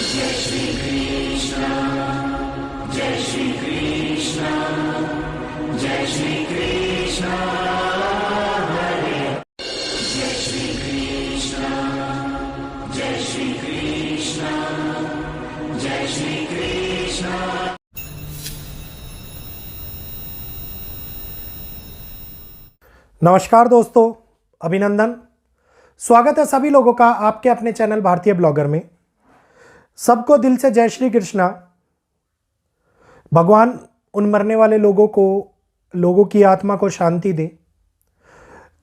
जय श्री कृष्ण, जय श्री कृष्ण, जय श्री कृष्ण हरे, जय श्री कृष्ण, जय श्री कृष्ण, जय श्री कृष्ण। नमस्कार दोस्तों, अभिनंदन। स्वागत है सभी लोगों का आपके अपने चैनल भारतीय ब्लॉगर में। सबको दिल से जय श्री कृष्णा। भगवान उन मरने वाले लोगों की आत्मा को शांति दे।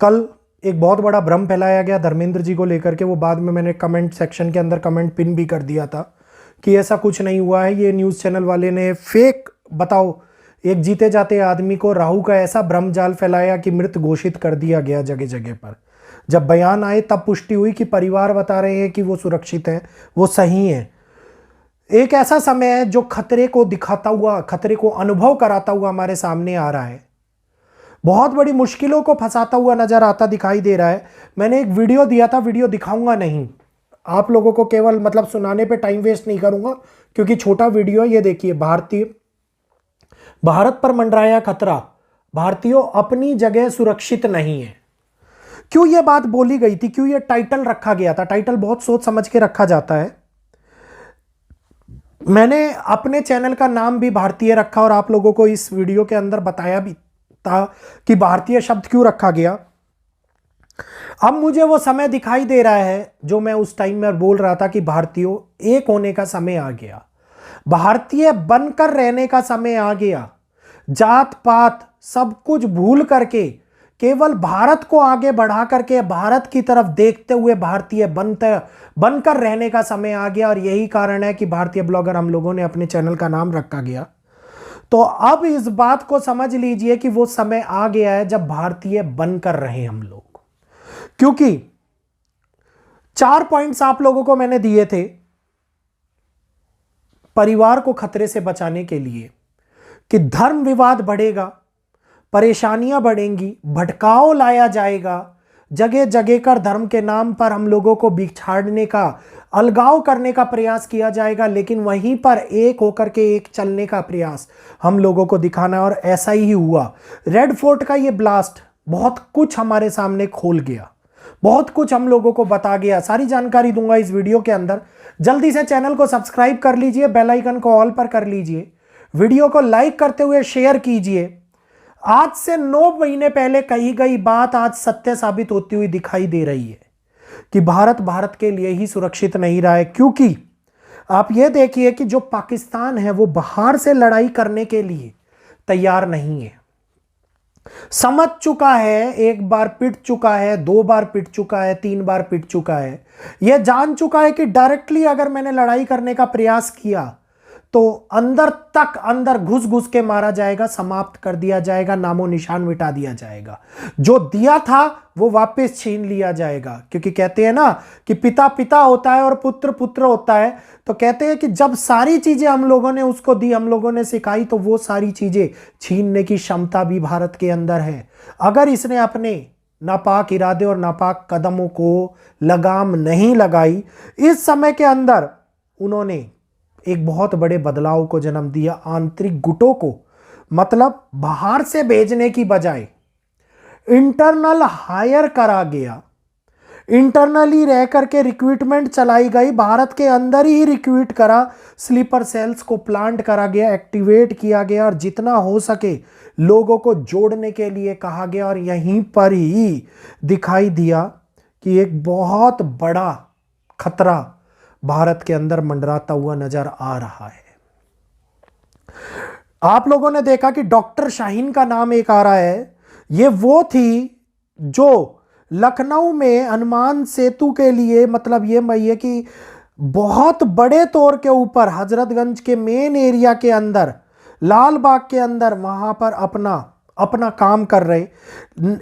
कल एक बहुत बड़ा भ्रम फैलाया गया धर्मेंद्र जी को लेकर के, वो बाद में मैंने कमेंट सेक्शन के अंदर कमेंट पिन भी कर दिया था कि ऐसा कुछ नहीं हुआ है, ये न्यूज़ चैनल वाले ने फेक, बताओ, एक जीते जाते आदमी को राहु का ऐसा भ्रम जाल फैलाया कि मृत घोषित कर दिया गया जगह जगह पर। जब बयान आए तब पुष्टि हुई कि परिवार बता रहे हैं कि वो सुरक्षित है, वो सही है। एक ऐसा समय है जो खतरे को दिखाता हुआ, खतरे को अनुभव कराता हुआ हमारे सामने आ रहा है, बहुत बड़ी मुश्किलों को फंसाता हुआ नजर आता दिखाई दे रहा है। मैंने एक वीडियो दिया था, वीडियो दिखाऊंगा नहीं, आप लोगों को केवल मतलब सुनाने पे टाइम वेस्ट नहीं करूंगा क्योंकि छोटा वीडियो। ये देखिए, भारत पर मंडराया खतरा, भारतीयों अपनी जगह सुरक्षित नहीं है। क्यों यह बात बोली गई थी, क्यों यह टाइटल रखा गया था? टाइटल बहुत सोच समझ के रखा जाता है। मैंने अपने चैनल का नाम भी भारतीय रखा और आप लोगों को इस वीडियो के अंदर बताया भी था कि भारतीय शब्द क्यों रखा गया। अब मुझे वो समय दिखाई दे रहा है जो मैं उस टाइम में बोल रहा था कि भारतीयों एक होने का समय आ गया, भारतीय बनकर रहने का समय आ गया। जात पात सब कुछ भूल करके केवल भारत को आगे बढ़ा करके भारत की तरफ देखते हुए भारतीय बनकर रहने का समय आ गया। और यही कारण है कि भारतीय ब्लॉगर हम लोगों ने अपने चैनल का नाम रखा गया। तो अब इस बात को समझ लीजिए कि वो समय आ गया है जब भारतीय बनकर रहे हम लोग। क्योंकि 4 पॉइंट्स आप लोगों को मैंने दिए थे परिवार को खतरे से बचाने के लिए कि धर्म विवाद बढ़ेगा, परेशानियां बढ़ेंगी, भटकाव लाया जाएगा, जगह जगह कर धर्म के नाम पर हम लोगों को बिछाड़ने का, अलगाव करने का प्रयास किया जाएगा, लेकिन वहीं पर एक होकर के एक चलने का प्रयास हम लोगों को दिखाना। और ऐसा ही हुआ। रेड फोर्ट का ये ब्लास्ट बहुत कुछ हमारे सामने खोल गया, बहुत कुछ हम लोगों को बता गया। सारी जानकारी दूंगा इस वीडियो के अंदर। जल्दी से चैनल को सब्सक्राइब कर लीजिए, बेल आइकन को ऑल पर कर लीजिए, वीडियो को लाइक करते हुए शेयर कीजिए। आज से 9 महीने पहले कही गई बात आज सत्य साबित होती हुई दिखाई दे रही है कि भारत के लिए ही सुरक्षित नहीं रहा है। क्योंकि आप ये देखिए कि जो पाकिस्तान है वो बाहर से लड़ाई करने के लिए तैयार नहीं है। समझ चुका है, एक बार पिट चुका है, 2 बार पिट चुका है, 3 बार पिट चुका है। यह जान चुका है कि डायरेक्टली अगर मैंने लड़ाई करने का प्रयास किया तो अंदर घुस घुस के मारा जाएगा, समाप्त कर दिया जाएगा, नामो निशान मिटा दिया जाएगा। जो दिया था वो वापस छीन लिया जाएगा। क्योंकि कहते हैं ना कि पिता पिता होता है और पुत्र पुत्र होता है। तो कहते हैं कि जब सारी चीजें हम लोगों ने उसको दी, हम लोगों ने सिखाई, तो वो सारी चीजें छीनने की क्षमता भी भारत के अंदर है। अगर इसने अपने नापाक इरादे और नापाक कदमों को लगाम नहीं लगाई, इस समय के अंदर उन्होंने एक बहुत बड़े बदलाव को जन्म दिया। आंतरिक गुटों को, मतलब बाहर से भेजने की बजाय इंटरनल हायर करा गया, इंटरनली रह करके रिक्रूटमेंट चलाई गई, भारत के अंदर ही रिक्रूट करा, स्लीपर सेल्स को प्लांट करा गया, एक्टिवेट किया गया और जितना हो सके लोगों को जोड़ने के लिए कहा गया। और यहीं पर ही दिखाई दिया कि एक बहुत बड़ा खतरा भारत के अंदर मंडराता हुआ नजर आ रहा है। आप लोगों ने देखा कि डॉक्टर शाहीन का नाम एक आ रहा है। ये वो थी जो लखनऊ में हनुमान सेतु के लिए, मतलब ये है कि बहुत बड़े तौर के ऊपर हजरतगंज के मेन एरिया के अंदर, लाल बाग के अंदर, वहां पर अपना काम कर रहे।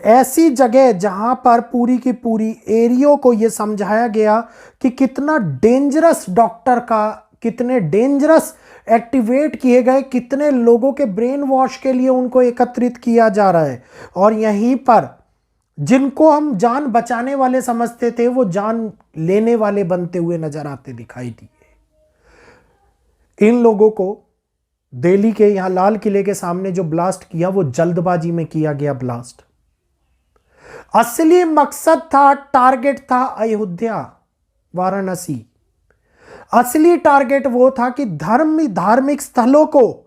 ऐसी जगह जहां पर पूरी की पूरी एरिया को यह समझाया गया कि कितना डेंजरस डॉक्टर का, कितने डेंजरस एक्टिवेट किए गए, कितने लोगों के ब्रेन वॉश के लिए उनको एकत्रित किया जा रहा है। और यहीं पर जिनको हम जान बचाने वाले समझते थे वो जान लेने वाले बनते हुए नजर आते दिखाई दिए। इन लोगों को दिल्ली के यहां लाल किले के सामने जो ब्लास्ट किया वो जल्दबाजी में किया गया ब्लास्ट। असली मकसद था, टारगेट था अयोध्या, वाराणसी। असली टारगेट वो था कि धार्मिक स्थलों को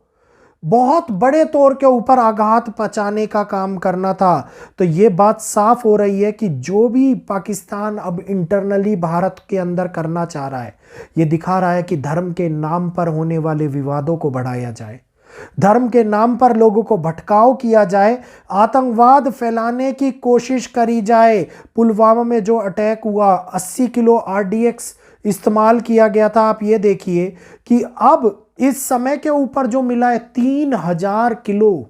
बहुत बड़े तौर के ऊपर आघात पहुंचाने का काम करना था। तो ये बात साफ हो रही है कि जो भी पाकिस्तान अब इंटरनली भारत के अंदर करना चाह रहा है, ये दिखा रहा है कि धर्म के नाम पर होने वाले विवादों को बढ़ाया जाए, धर्म के नाम पर लोगों को भटकाव किया जाए, आतंकवाद फैलाने की कोशिश करी जाए। पुलवामा में जो अटैक हुआ, 80 किलो RDX इस्तेमाल किया गया था। आप ये देखिए कि अब इस समय के ऊपर जो मिला है 3000 किलो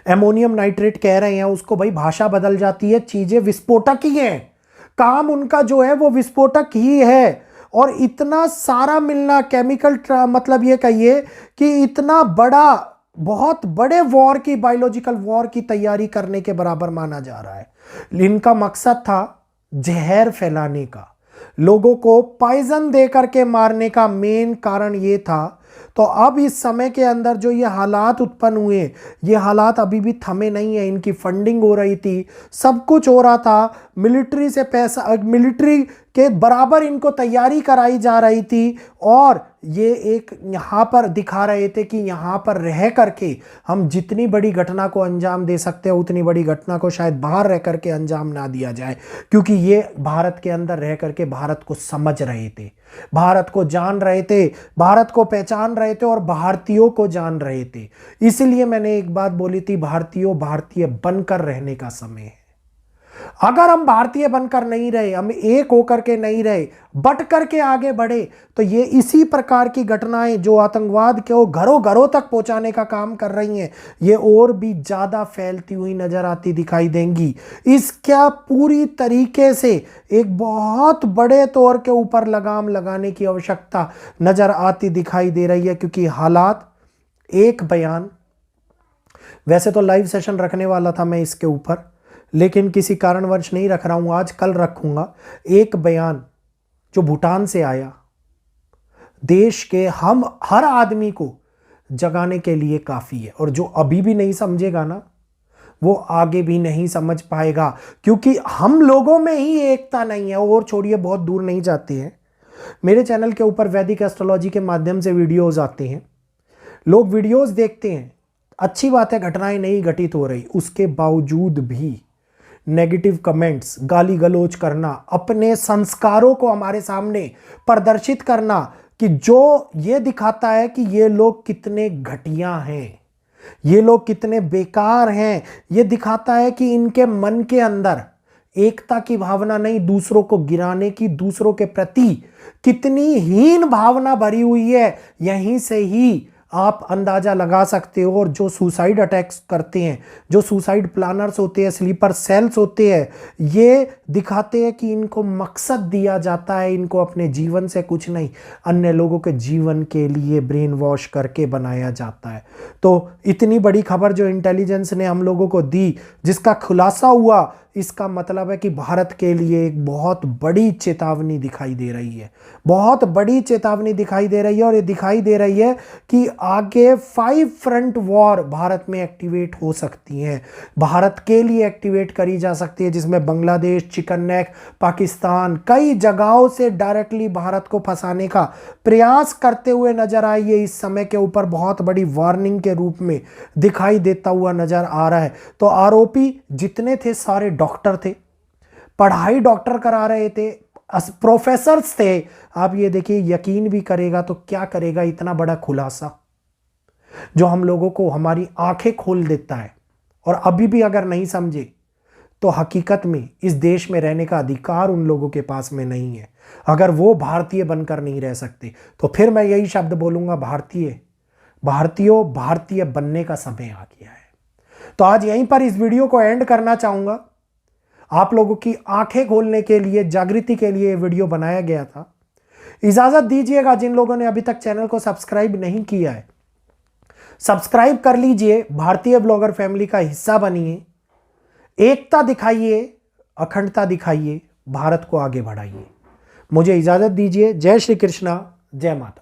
एमोनियम नाइट्रेट कह रहे हैं उसको। भाई भाषा बदल जाती है, चीजें विस्फोटक ही हैं, काम उनका जो है वो विस्फोटक ही है। और इतना सारा मिलना केमिकल, मतलब ये कहिए कि इतना बड़ा, बहुत बड़े वॉर की, बायोलॉजिकल वॉर की तैयारी करने के बराबर माना जा रहा है। इनका मकसद था जहर फैलाने का, लोगों को पॉइजन दे करके मारने का मेन कारण ये था। तो अब इस समय के अंदर जो ये हालात उत्पन्न हुए, ये हालात अभी भी थमे नहीं है। इनकी फंडिंग हो रही थी, सब कुछ हो रहा था, मिलिट्री से पैसा, मिलिट्री के बराबर इनको तैयारी कराई जा रही थी। और ये एक यहाँ पर दिखा रहे थे कि यहाँ पर रह करके हम जितनी बड़ी घटना को अंजाम दे सकते हैं, उतनी बड़ी घटना को शायद बाहर रह करके अंजाम ना दिया जाए, क्योंकि ये भारत के अंदर रह करके भारत को समझ रहे थे, भारत को जान रहे थे, भारत को पहचान रहे थे और भारतीयों को जान रहे थे। इसलिए मैंने एक बात बोली थी, भारतीयों, भारतीय बनकर रहने का समय है। अगर हम भारतीय बनकर नहीं रहे, हम एक होकर के नहीं रहे, बट करके आगे बढ़े, तो ये इसी प्रकार की घटनाएं जो आतंकवाद को घरों घरों तक पहुंचाने का काम कर रही हैं, ये और भी ज्यादा फैलती हुई नजर आती दिखाई देंगी। इसका पूरी तरीके से एक बहुत बड़े तौर के ऊपर लगाम लगाने की आवश्यकता नजर आती दिखाई दे रही है, क्योंकि हालात, एक बयान, वैसे तो लाइव सेशन रखने वाला था मैं इसके ऊपर, लेकिन किसी कारणवश नहीं रख रहा हूं, आज कल रखूंगा। एक बयान जो भूटान से आया, देश के हम हर आदमी को जगाने के लिए काफी है। और जो अभी भी नहीं समझेगा ना, वो आगे भी नहीं समझ पाएगा, क्योंकि हम लोगों में ही एकता नहीं है। और छोड़िए, बहुत दूर नहीं जाते हैं, मेरे चैनल के ऊपर वैदिक एस्ट्रोलॉजी के माध्यम से वीडियोज आते हैं, लोग वीडियोज देखते हैं, अच्छी बात है, घटनाएं नहीं घटित हो रही, उसके बावजूद भी नेगेटिव कमेंट्स, गाली गलौज करना, अपने संस्कारों को हमारे सामने प्रदर्शित करना, कि जो ये दिखाता है कि ये लोग कितने घटिया हैं, ये लोग कितने बेकार हैं। ये दिखाता है कि इनके मन के अंदर एकता की भावना नहीं, दूसरों को गिराने की, दूसरों के प्रति कितनी हीन भावना भरी हुई है। यहीं से ही आप अंदाजा लगा सकते हो। और जो सुसाइड अटैक्स करते हैं, जो सुसाइड प्लानर्स होते हैं, स्लीपर सेल्स होते हैं, ये दिखाते हैं कि इनको मकसद दिया जाता है, इनको अपने जीवन से कुछ नहीं, अन्य लोगों के जीवन के लिए ब्रेन वॉश करके बनाया जाता है। तो इतनी बड़ी खबर जो इंटेलिजेंस ने हम लोगों को दी, जिसका खुलासा हुआ, इसका मतलब है कि भारत के लिए एक बहुत बड़ी चेतावनी दिखाई दे रही है, बहुत बड़ी चेतावनी दिखाई दे रही है। और ये दिखाई दे रही है कि आगे 5 फ्रंट वॉर भारत में एक्टिवेट हो सकती हैं, भारत के लिए एक्टिवेट करी जा सकती है, जिसमें बांग्लादेश, चिकन नेक, पाकिस्तान कई जगहों से डायरेक्टली भारत को फंसाने का प्रयास करते हुए नजर आई है। इस समय के ऊपर बहुत बड़ी वार्निंग के रूप में दिखाई देता हुआ नजर आ रहा है। तो आरोपी जितने थे सारे डॉक्टर थे, पढ़ाई डॉक्टर करा रहे थे, प्रोफेसर्स थे। आप ये देखिए, यकीन भी करेगा तो क्या करेगा, इतना बड़ा खुलासा जो हम लोगों को हमारी आंखें खोल देता है। और अभी भी अगर नहीं समझे तो हकीकत में इस देश में रहने का अधिकार उन लोगों के पास में नहीं है। अगर वो भारतीय बनकर नहीं रह सकते, तो फिर मैं यही शब्द बोलूंगा, भारतीय बनने का समय आ गया है। तो आज यहीं पर इस वीडियो को एंड करना चाहूंगा। आप लोगों की आंखें खोलने के लिए, जागृति के लिए वीडियो बनाया गया था। इजाजत दीजिएगा, जिन लोगों ने अभी तक चैनल को सब्सक्राइब नहीं किया है, सब्सक्राइब कर लीजिए, भारतीय ब्लॉगर फैमिली का हिस्सा बनिए, एकता दिखाइए, अखंडता दिखाइए, भारत को आगे बढ़ाइए। मुझे इजाजत दीजिए। जय श्री कृष्णा, जय माता।